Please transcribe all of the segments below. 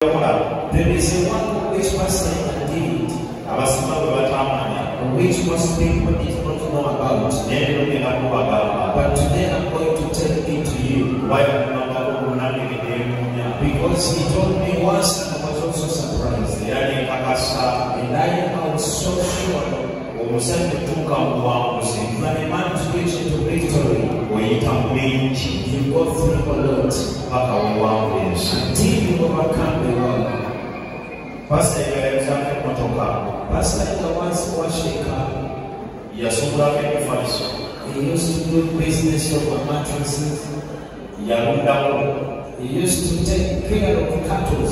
There is a one which person did, which most people did not know about. But today I'm going to tell it to you. Because he told me once and I was also surprised. And I was so sure when a man reaches into victory, you go through a lot until you overcome the world. Pastor once washed a car. He used to do business over mattresses. He used to take care of cattle.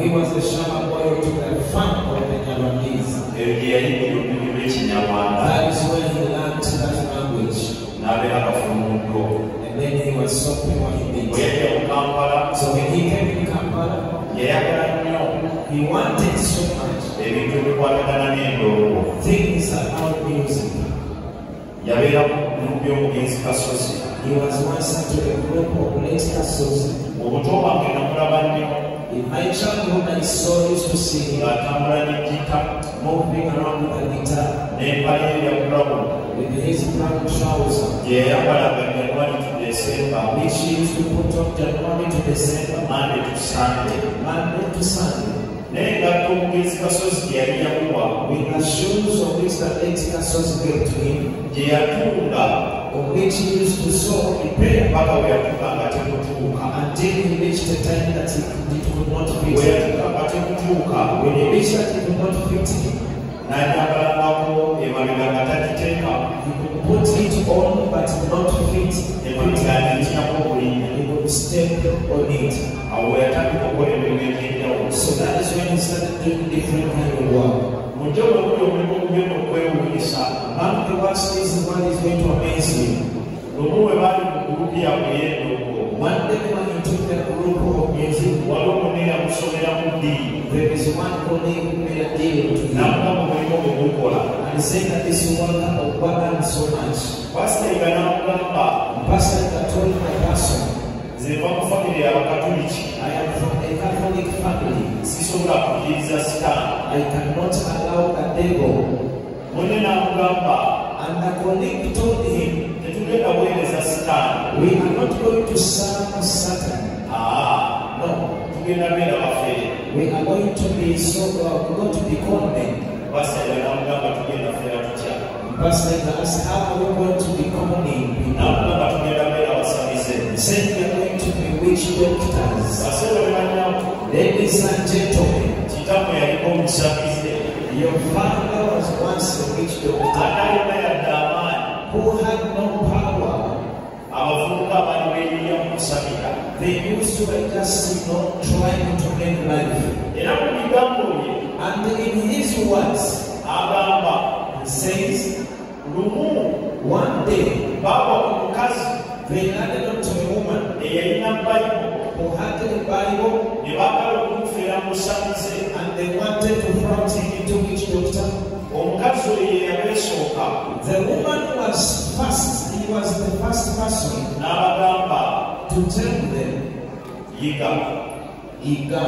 He was a shamba boy to the farm of the Japanese. That is when he learned that language. And then he was shopping what he did. So when he came in Kampala, he wanted so much things about music. He was once into a group of late Kassos. In my childhood, I saw used to sing, moving around with a guitar, with his brown trousers, which he used to put on January to December, Monday to Sunday. With the shoes of which the late Kassos gave to him, of which he used to sew, prepare until he reached the time that it could not fit. When he reached that it could not fit him, he could put it on but not fit. He would step on it. So that is when he started doing different kind of work. Among the works is one is going to amaze you. One day when he took the group of music, there is one colleague who made a deal to him and said that this work of God so much. Pastor told my pastor, I am from a Catholic family. I cannot allow a devil. And the colleague told him, we are not going to serve Satan. No. We are going to be condemned. Pastor asked, how are we going to be condemned? He said we are going to be witch doctors. Ladies and gentlemen, your father was once a witch doctor who had no power. They used to just trying to make life. And in his words, he says, one day they landed onto a woman who had a Bible and they wanted to front him into witch doctor. The woman was first, he was the first person to tell them, Iga,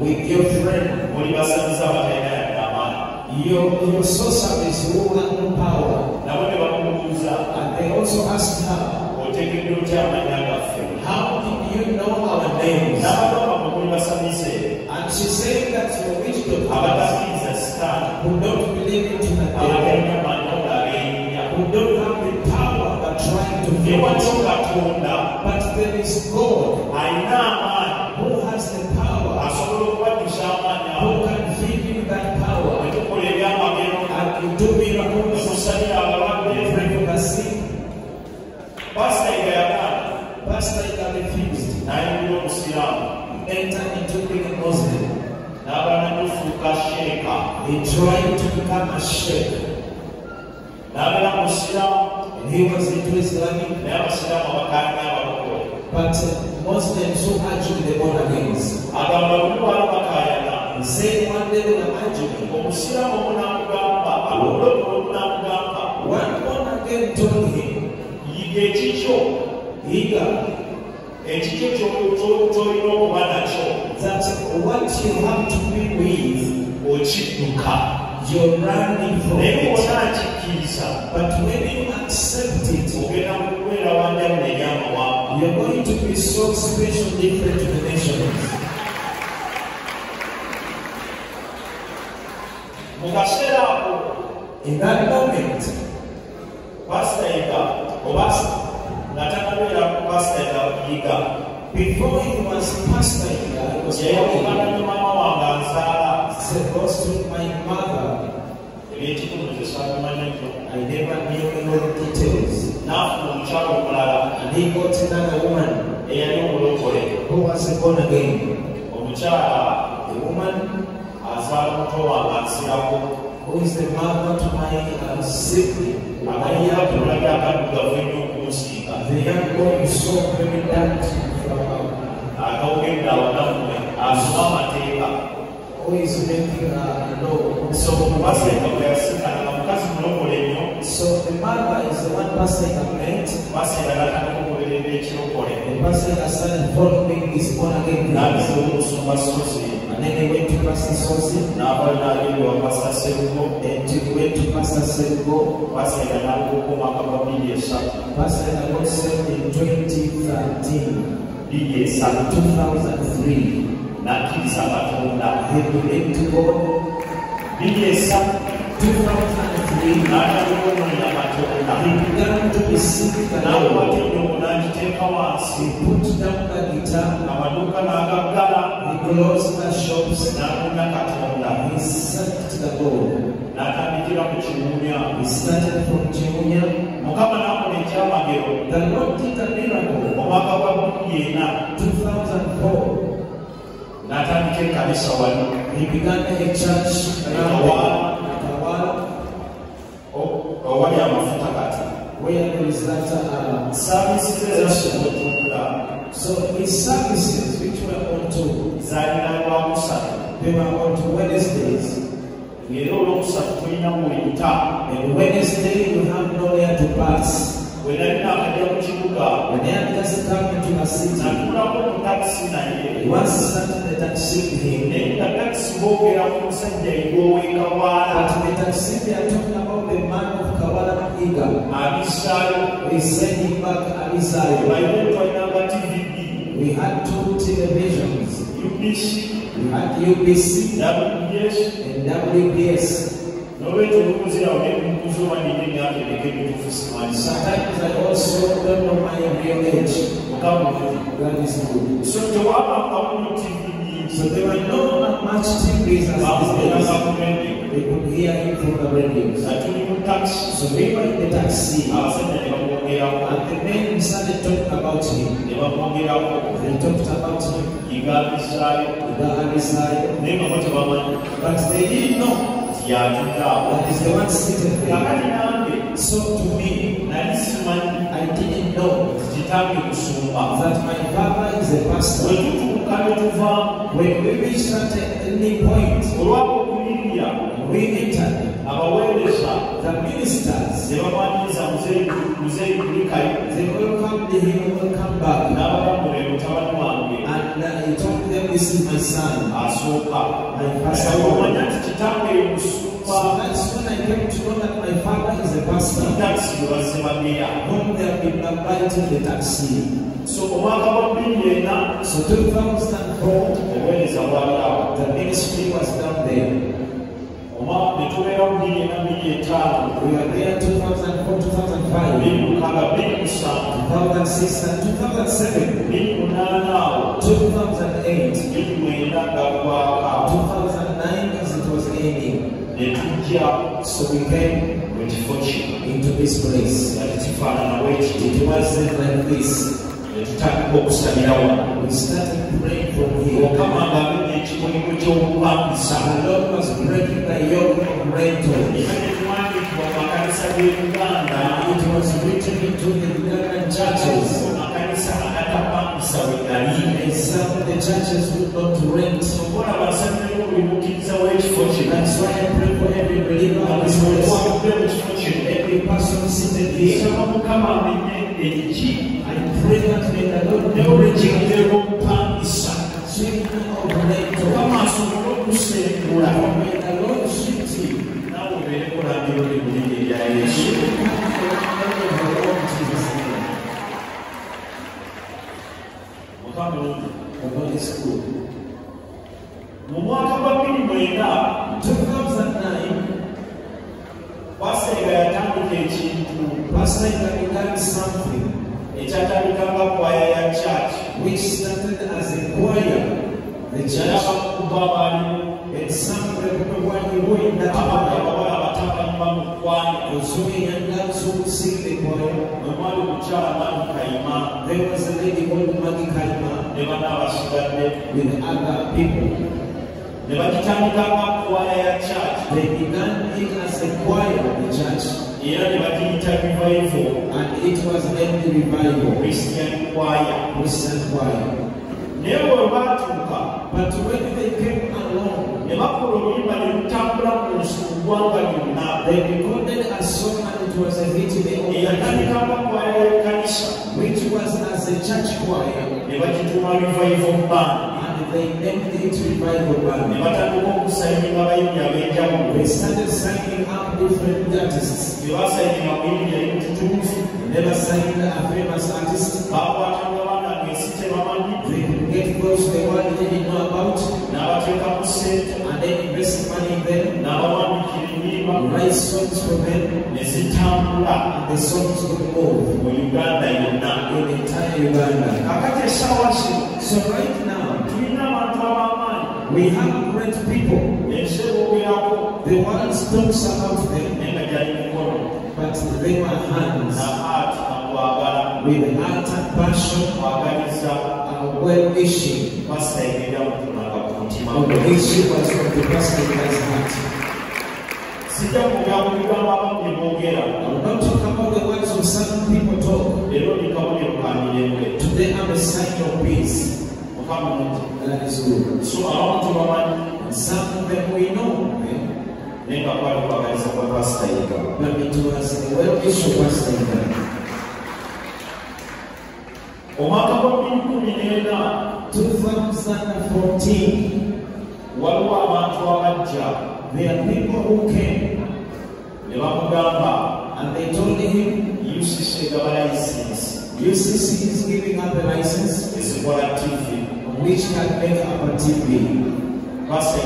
with your friend, your sorceress who had no power. And they also asked her, how did you know our names? And she said that your witch doctors who don't believe into the devil, who don't have the power but trying to do it. But there is God who has the power, who can give you that power and do miracles, break the sick. Pastor Ika refused. Entered into being a Muslim. He tried to become a sheikh. And he was into Islamic. But Muslims who urged the born again. He said one day they were urging one born again told him, Yechicho, Higa, Echicho, that's what you have to be with, Ochiduka. You're running from it. But when you accept it, you're going to be so special, different to the nations. In that moment, before he was pastor, he was supposed to my mother. I never knew any of the details. And he got another woman who was born again. The woman who is the mother to my sibling. The young boy is so very dark. Who is making a law. So the mother is the one passing a plate. The pastor has started following his born again. And then he went to Pastor Sosi. And he went to Pastor Selgo. Pastor got saved in 2013. 2003. He believed to God. 2003. He began to receive the Lord. He put down the guitar. He closed the shops. He served the Lord. He started from Chimunya. The Lord did a miracle. 2004. He began a church around where there is that services. So his services, which were on to, they were on to Wednesdays. And Wednesday you have nowhere to pass. When they are just coming to the city, he was starting the taxi with him. But the taxi, they are talking about the man of Kawala Iga. We sent him back Abisayo. We had 2 televisions. We had UBC and WBS. Sometimes I also don't know my real age. That is good. So there were not much TVs as these days. They could hear him from the radio. So we were in the taxi. And the men started talking about him. They talked about him. But they didn't know that is the one sitting there. So to me, I didn't know that my father is a pastor. When we reached at any point, we entered. The ministers, they welcomed him, welcome back. And he told them, this is my son. My pastor. So that's when I came to know that my father is a pastor. Whom they have been invited the taxi. So 2004, the ministry was down there. We were there 2004, 2005, 2006, and 2007, 2008, 2009 as it was ending. So we came into this place. It wasn't like this. We started praying from here. The Lord was breaking the yoke of rental. It was written into the Ugandan churches. And some of the churches would not rent. That's why I pray for every believer on this place. Every person seated here. I pray that may the Lord never change upon his son. Change of the name to come as the Lord to say, may the Lord shift you. Now we will have the Lord in the God is good. Mu mwaka wa 2009 Pastor yatandika ekintu. Pastor began something ekyatandikanga kwaya ya church which started as a choir. The church and some people were in that also young girls who would sing the choir. There was a lady called Maggie Kaima with other people. They began it as a choir of the church. And it was named Revival. Christian choir. But when they came along, they recorded a song and it was a hit in the which was as a church choir. And they named it Revival Band. They started signing up different artists. They never signed a famous artist. They could get close to the one they didn't know about. And then invest money in them. Write songs for them. And the songs would move in entire Uganda. So right now, we have great people. The world talks about them, but they were hands with heart and passion, well-wishing. The issue was from the pastor's heart. I will not talk about the words of some people talk. Today I'm a sign of peace. That is good. And some of them we know. But it was a well-issued pastor. 2014. There are people who came and they told him UCC is giving up a license which can make up a TV. Pastor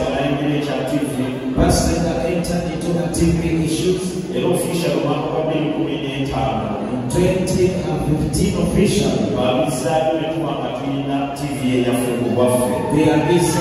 entered into a TV issues. In 2015 official. They are busy.